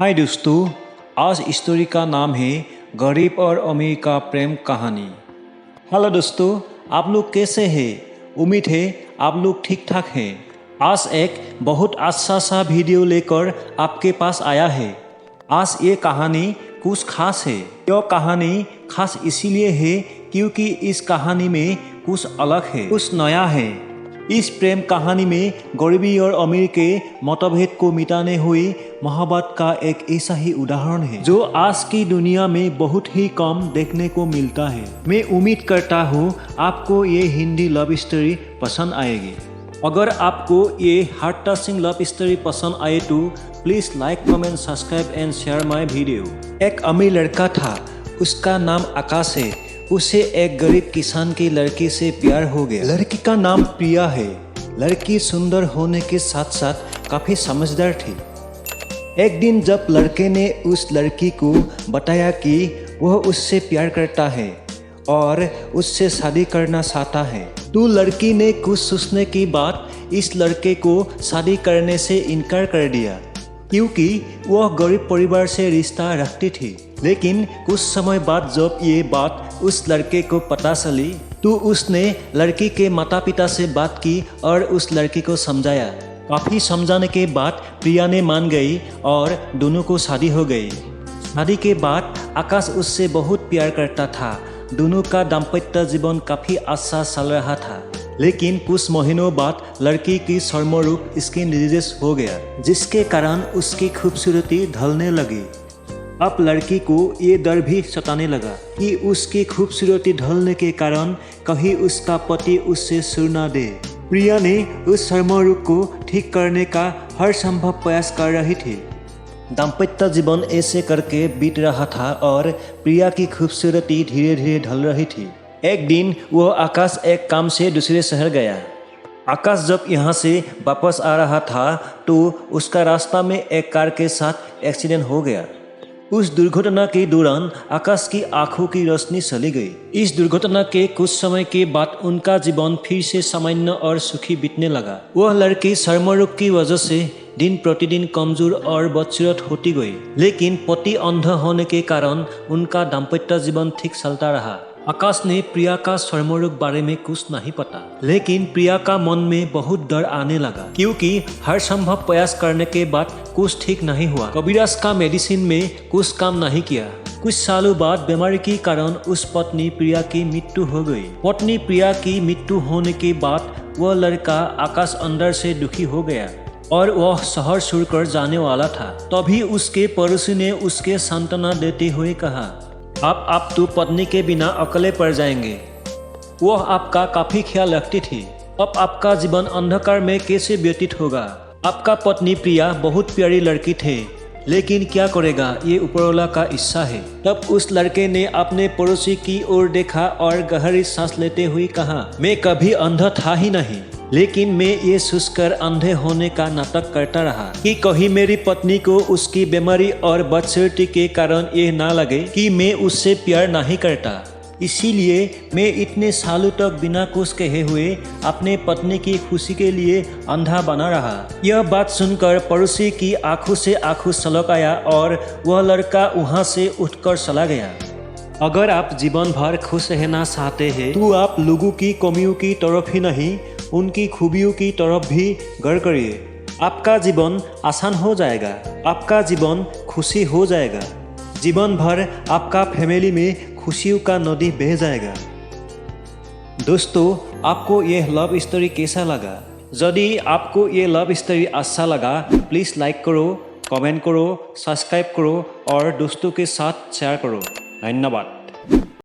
हाय दोस्तों, आज स्टोरी का नाम है गरीब और अमीर का प्रेम कहानी। हेलो दोस्तों, आप लोग कैसे हैं? उम्मीद है आप लोग ठीक ठाक हैं। आज एक बहुत अच्छा सा वीडियो लेकर आपके पास आया है। आज ये कहानी कुछ खास है। यह कहानी खास इसीलिए है क्योंकि इस कहानी में कुछ अलग है, कुछ नया है। इस प्रेम कहानी में गरीबी और अमीर के मतभेद को मिटाने हुई मोहब्बत का एक ऐसा ही उदाहरण है जो आज की दुनिया में बहुत ही कम देखने को मिलता है। मैं उम्मीद करता हूँ आपको ये हिंदी लव स्टोरी पसंद आएगी। अगर आपको ये हार्ट टचिंग लव स्टोरी पसंद आए तो please like, comment, subscribe and share my video. एक अमीर लड़का था, उसका नाम आकाश है। उसे एक गरीब किसान की लड़की से प्यार हो गया। लड़की का नाम प्रिया है। लड़की सुंदर होने के साथ साथ काफी समझदार थी। एक दिन जब लड़के ने उस लड़की को बताया कि वह उससे प्यार करता है और उससे शादी करना चाहता है, तो लड़की ने कुछ सोचने के बाद इस लड़के को शादी करने से इनकार कर दिया क्योंकि वह गरीब परिवार से रिश्ता रखती थी। लेकिन कुछ समय बाद जब ये बात उस लड़के को पता चली तो उसने लड़की के माता पिता से बात की और उस लड़की को समझाया। काफ़ी समझाने के बाद प्रिया ने मान गई और दोनों को शादी हो गई। शादी के बाद आकाश उससे बहुत प्यार करता था। दोनों का दाम्पत्य जीवन काफ़ी अच्छा चल रहा था। लेकिन कुछ महीनों बाद लड़की की चर्मरोग स्किन डिजीज हो गया, जिसके कारण उसकी खूबसूरती ढलने लगी। अब लड़की को ये डर भी सताने लगा कि उसकी खूबसूरती ढलने के कारण कहीं उसका पति उससे सुर न दे। प्रिया ने उस चर्मरोग को ठीक करने का हर संभव प्रयास कर रही थी। दाम्पत्य जीवन ऐसे करके बीत रहा था और प्रिया की खूबसूरती धीरे धीरे ढल रही थी। एक दिन वह आकाश एक काम से दूसरे शहर गया। आकाश जब यहाँ से वापस आ रहा था तो उसका रास्ता में एक कार के साथ एक्सीडेंट हो गया। उस दुर्घटना के दौरान आकाश की आंखों की रोशनी चली गई। इस दुर्घटना के कुछ समय के बाद उनका जीवन फिर से सामान्य और सुखी बीतने लगा। वह लड़की चर्मरोग की वजह से दिन प्रतिदिन कमजोर और बदसूरत होती गई। लेकिन पति अंधा होने के कारण उनका दाम्पत्य जीवन ठीक चलता रहा। आकाश ने प्रिया का चर्मरोग बारे में कुछ नहीं पता, लेकिन प्रिया का मन में बहुत डर आने लगा क्योंकि हर संभव प्रयास करने के बाद कुछ ठीक नहीं हुआ। कबीराज का मेडिसिन में कुछ काम नहीं किया। कुछ सालों बाद बीमारी के कारण उस पत्नी प्रिया की मृत्यु हो गई। पत्नी प्रिया की मृत्यु होने के बाद वह लड़का आकाश अंदर से दुखी हो गया और वह शहर छोड़कर जाने वाला था। तभी उसके पड़ोसी ने उसके सांत्वना देते हुए कहा, अब आप तो पत्नी के बिना अकेले पड़ जाएंगे। वह आपका काफी ख्याल रखती थी। अब आपका जीवन अंधकार में कैसे व्यतीत होगा? आपका पत्नी प्रिया बहुत प्यारी लड़की थे, लेकिन क्या करेगा, ये ऊपरवाला का इच्छा है। तब उस लड़के ने अपने पड़ोसी की ओर देखा और गहरी सांस लेते हुए कहा, मैं कभी अंधा था ही नहीं, लेकिन मैं ये सोचकर अंधे होने का नाटक करता रहा कि कहीं मेरी पत्नी को उसकी बीमारी और बदसूरती के कारण ये ना लगे कि मैं उससे प्यार नहीं करता। इसीलिए मैं इतने सालों तक बिना कुछ कहे हुए अपने पत्नी की खुशी के लिए अंधा बना रहा। यह बात सुनकर पड़ोसी की आंखों से आंखों छलक आया और वह लड़का वहां से उठकर चला गया। अगर आप जीवन भर खुश रहना चाहते हैं तो आप लोगों की कमियों की तरफ ही नहीं, उनकी खूबियों की तरफ भी गौर करिए। आपका जीवन आसान हो जाएगा, आपका जीवन खुशी हो जाएगा। जीवन भर आपका फैमिली में खुशियों का नदी बह जाएगा। दोस्तों, आपको यह लव स्टोरी कैसा लगा? यदि आपको ये लव स्टोरी अच्छा लगा प्लीज़ लाइक करो, कमेंट करो, सब्सक्राइब करो और दोस्तों के साथ शेयर करो। धन्यवाद।